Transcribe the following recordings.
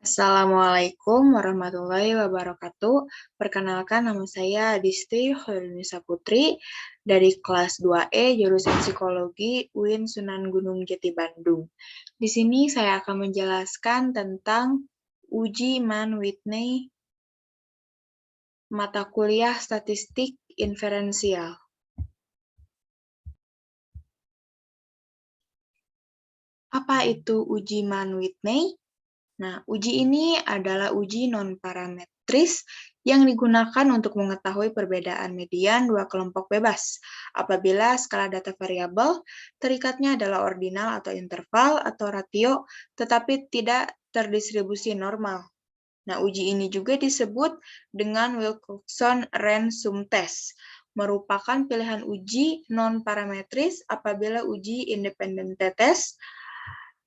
Assalamualaikum warahmatullahi wabarakatuh. Perkenalkan, nama saya Adisti Hoirunisa Putri dari kelas 2E jurusan Psikologi UIN Sunan Gunung Jati Bandung. Di sini saya akan menjelaskan tentang uji Mann-Whitney mata kuliah statistik inferensial. Apa itu uji Mann-Whitney? Nah, uji ini adalah uji non-parametris yang digunakan untuk mengetahui perbedaan median dua kelompok bebas. Apabila skala data variabel, terikatnya adalah ordinal atau interval atau ratio, tetapi tidak terdistribusi normal. Nah, uji ini juga disebut dengan Wilcoxon-Ransom test, merupakan pilihan uji non-parametris apabila uji independen test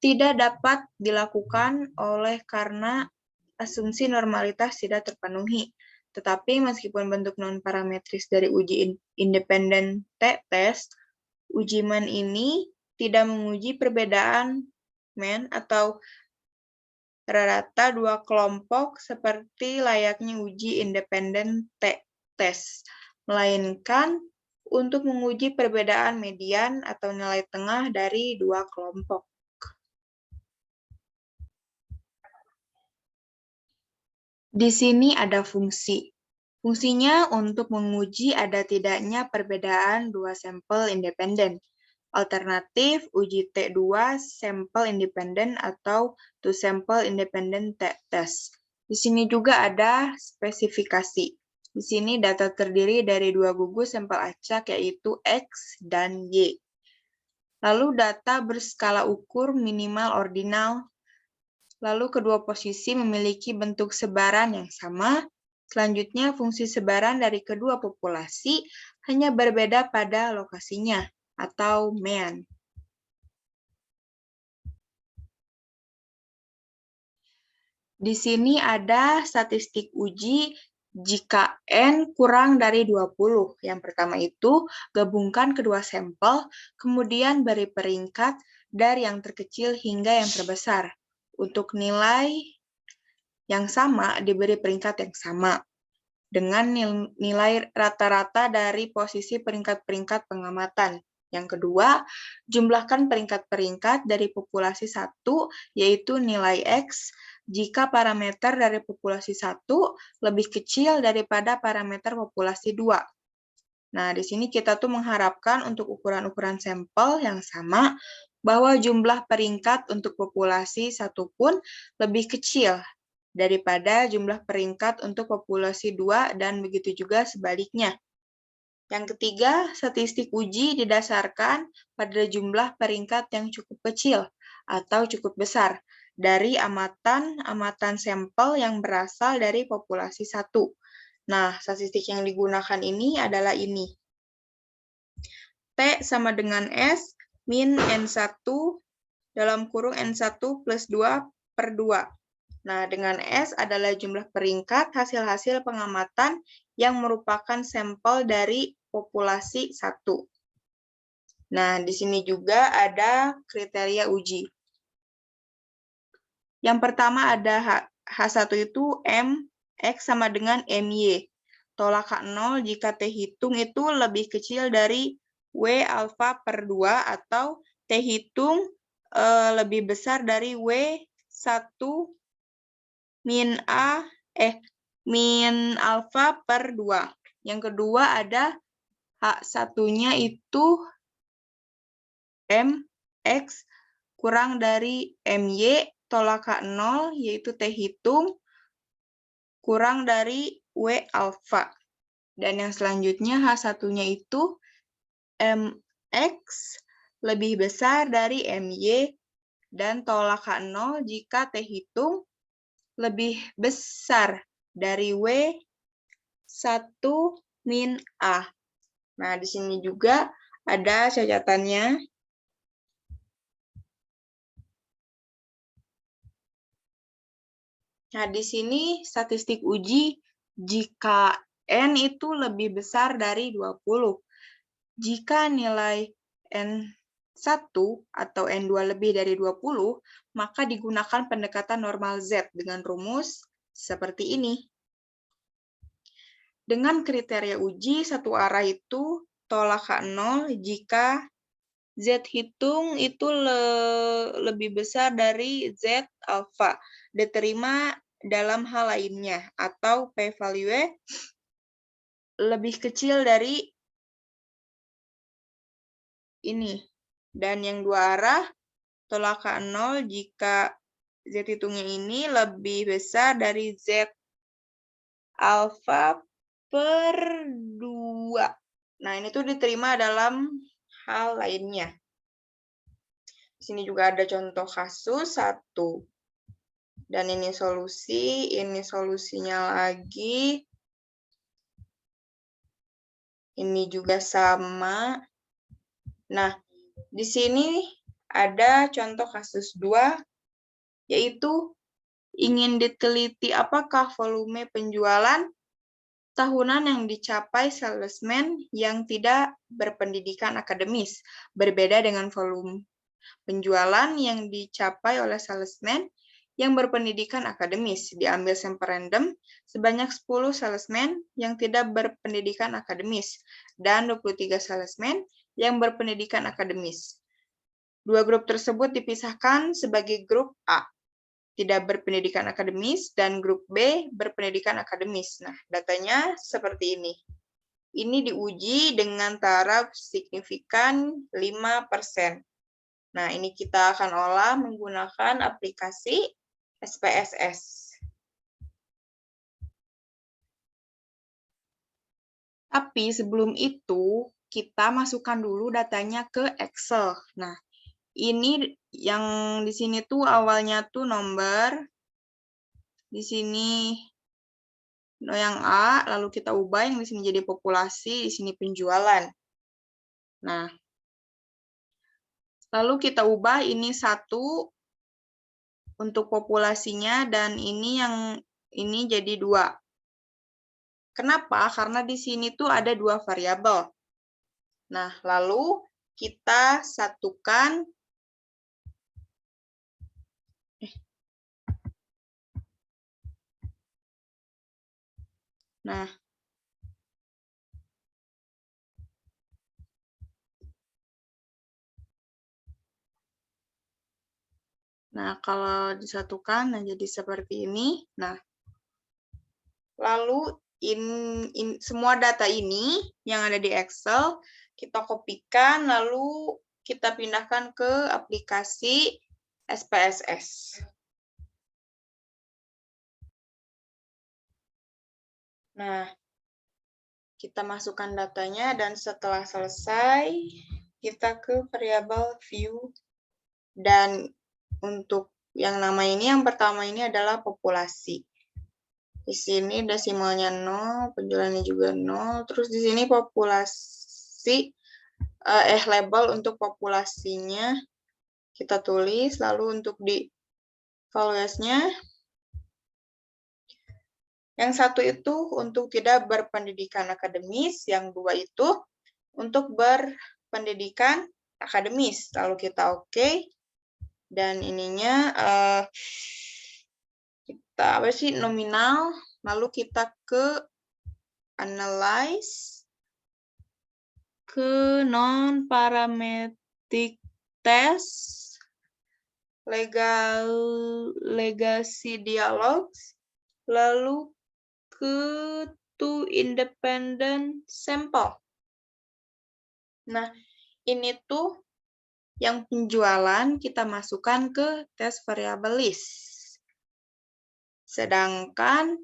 tidak dapat dilakukan oleh karena asumsi normalitas tidak terpenuhi. Tetapi meskipun bentuk non-parametris dari uji independen test, uji Mann ini tidak menguji perbedaan mean atau rata dua kelompok seperti layaknya uji independen test, melainkan untuk menguji perbedaan median atau nilai tengah dari dua kelompok. Di sini ada fungsi. Fungsinya untuk menguji ada tidaknya perbedaan dua sampel independen. Alternatif uji T2 sampel independen atau two sample independent test. Di sini juga ada spesifikasi. Di sini data terdiri dari dua gugus sampel acak yaitu X dan Y. Lalu data berskala ukur minimal ordinal. Lalu kedua posisi memiliki bentuk sebaran yang sama. Selanjutnya, fungsi sebaran dari kedua populasi hanya berbeda pada lokasinya, atau mean. Di sini ada statistik uji jika N kurang dari 20. Yang pertama itu, gabungkan kedua sampel, kemudian beri peringkat dari yang terkecil hingga yang terbesar. Untuk nilai yang sama diberi peringkat yang sama dengan nilai rata-rata dari posisi peringkat-peringkat pengamatan. Yang kedua, jumlahkan peringkat-peringkat dari populasi 1, yaitu nilai X, jika parameter dari populasi 1 lebih kecil daripada parameter populasi 2. Nah, di sini kita tuh mengharapkan untuk ukuran-ukuran sampel yang sama, bahwa jumlah peringkat untuk populasi 1 pun lebih kecil daripada jumlah peringkat untuk populasi 2 dan begitu juga sebaliknya. Yang ketiga, statistik uji didasarkan pada jumlah peringkat yang cukup kecil atau cukup besar dari amatan sampel yang berasal dari populasi 1. Nah, statistik yang digunakan ini adalah ini. T sama dengan S min N1 dalam kurung N1 plus 2 per 2. Nah, dengan S adalah jumlah peringkat hasil-hasil pengamatan yang merupakan sampel dari populasi 1. Nah, di sini juga ada kriteria uji. Yang pertama ada H1 itu M, X sama dengan MY. Tolak H0 jika T hitung itu lebih kecil dari W alfa per 2 atau T hitung lebih besar dari W1 min alfa per 2. Yang kedua ada H1-nya itu MX kurang dari MY, tolak H0, yaitu T hitung, kurang dari W alfa. Dan yang selanjutnya H1-nya itu MX lebih besar dari MY, dan tolak H0 jika T hitung lebih besar dari W1 min A. Nah, di sini juga ada catatannya. Nah, di sini statistik uji jika N itu lebih besar dari 20. Jika nilai N 1 atau N2 lebih dari 20, maka digunakan pendekatan normal Z dengan rumus seperti ini. Dengan kriteria uji satu arah itu tolak K0 jika Z hitung itu lebih besar dari Z alfa diterima dalam hal lainnya, atau p-value lebih kecil dari ini. Dan yang dua arah tolak K0 jika Z hitungnya ini lebih besar dari Z alfa per 2. Nah, ini tuh diterima dalam hal lainnya. Di sini juga ada contoh kasus 1. Dan ini solusinya lagi. Ini juga sama. Nah, di sini ada contoh kasus 2, yaitu ingin diteliti apakah volume penjualan tahunan yang dicapai salesman yang tidak berpendidikan akademis berbeda dengan volume penjualan yang dicapai oleh salesman yang berpendidikan akademis. Diambil sampel random sebanyak 10 salesman yang tidak berpendidikan akademis dan 23 salesman yang berpendidikan akademis. Dua grup tersebut dipisahkan sebagai grup A, tidak berpendidikan akademis, dan grup B berpendidikan akademis. Nah, datanya seperti ini. Ini diuji dengan taraf signifikan 5%. Nah, ini kita akan olah menggunakan aplikasi SPSS. Tapi sebelum itu, kita masukkan dulu datanya ke Excel. Nah, ini yang di sini tuh awalnya tuh nomor, di sini yang A, lalu kita ubah yang di sini jadi populasi, di sini penjualan. Nah, lalu kita ubah ini 1 untuk populasinya dan ini jadi 2. Kenapa? Karena di sini tuh ada 2 variabel. Nah, lalu kita satukan. Nah, kalau disatukan, jadi seperti ini. Nah, lalu semua data ini yang ada di Excel, kita kopikan, lalu kita pindahkan ke aplikasi SPSS. Nah, kita masukkan datanya, dan setelah selesai, kita ke variabel view. Dan untuk yang nama ini, yang pertama ini adalah populasi. Di sini desimalnya 0, penjualannya juga 0. Terus di sini populasi, label untuk populasinya kita tulis. Lalu untuk di values-nya, yang 1 itu untuk tidak berpendidikan akademis, yang 2 itu untuk berpendidikan akademis. Lalu kita oke. Dan ininya kita nominal, lalu kita ke analyze, ke non-parametric test, legacy dialogues, lalu ke to independent sample. Nah, ini tuh yang penjualan kita masukkan ke test variable list. Sedangkan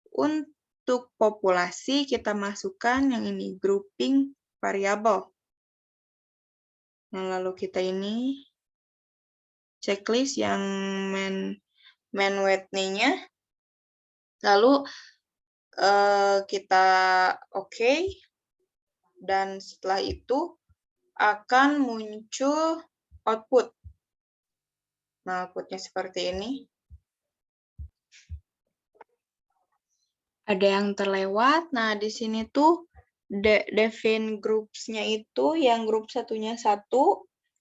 untuk populasi kita masukkan yang ini, grouping variable. Nah, lalu kita ini checklist yang main Whitney-nya. Lalu kita oke. Dan setelah itu akan muncul output. Nah, outputnya seperti ini. Ada yang terlewat. Nah, di sini tuh define groups-nya itu yang grup satunya 1,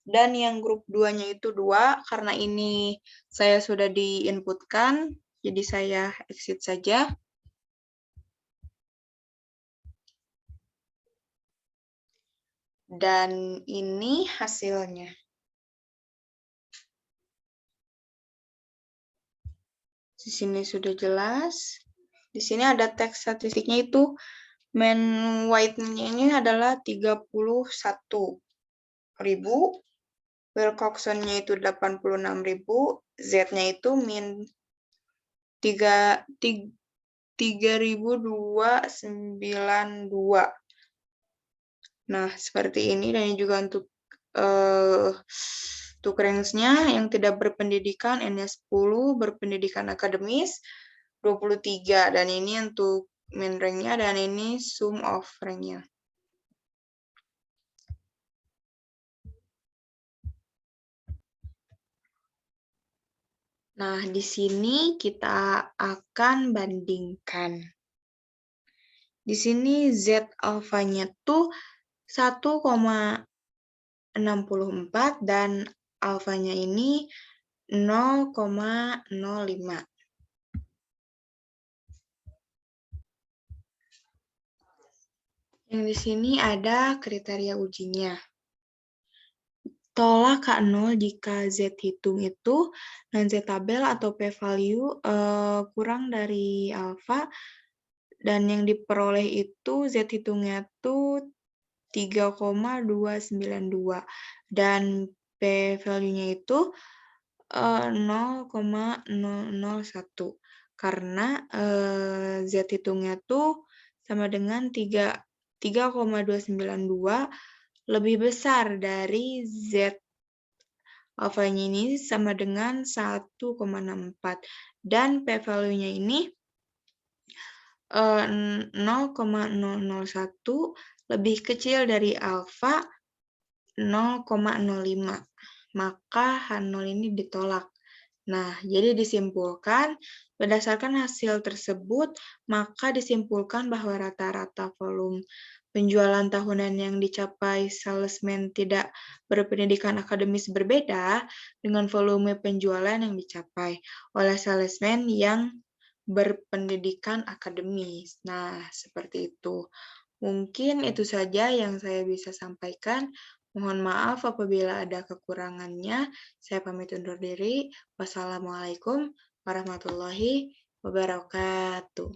dan yang grup 2-nya itu 2, karena ini saya sudah diinputkan, jadi saya exit saja. Dan ini hasilnya. Di sini sudah jelas. Di sini ada teks statistiknya itu main white-nya ini adalah 31.000, Wilcoxon-nya itu 86.000, Z-nya itu min 3.292. Nah, seperti ini, dan ini juga untuk range-nya yang tidak berpendidikan N-nya 10, berpendidikan akademis 23, dan ini untuk main rank-nya, dan ini sum of rank-nya. Nah, di sini kita akan bandingkan. Di sini Z alfanya tuh 1,64 dan alfanya ini 0,05. Yang di sini ada kriteria ujinya. Tolak K0 jika Z hitung itu non-Z tabel atau p-value kurang dari alfa, dan yang diperoleh itu Z hitungnya tuh 3,292 dan p-value-nya itu 0,001 karena Z hitungnya tuh sama dengan 3,292 lebih besar dari Z alfanya ini sama dengan 1,64 dan p-value-nya ini 0,001 lebih kecil dari alfa 0,05. Maka H0 ini ditolak. Nah, jadi disimpulkan, berdasarkan hasil tersebut, maka disimpulkan bahwa rata-rata volume penjualan tahunan yang dicapai salesman tidak berpendidikan akademis berbeda dengan volume penjualan yang dicapai oleh salesman yang berpendidikan akademis. Nah, seperti itu. Mungkin itu saja yang saya bisa sampaikan. Mohon maaf apabila ada kekurangannya. Saya pamit undur diri. Wassalamualaikum warahmatullahi wabarakatuh.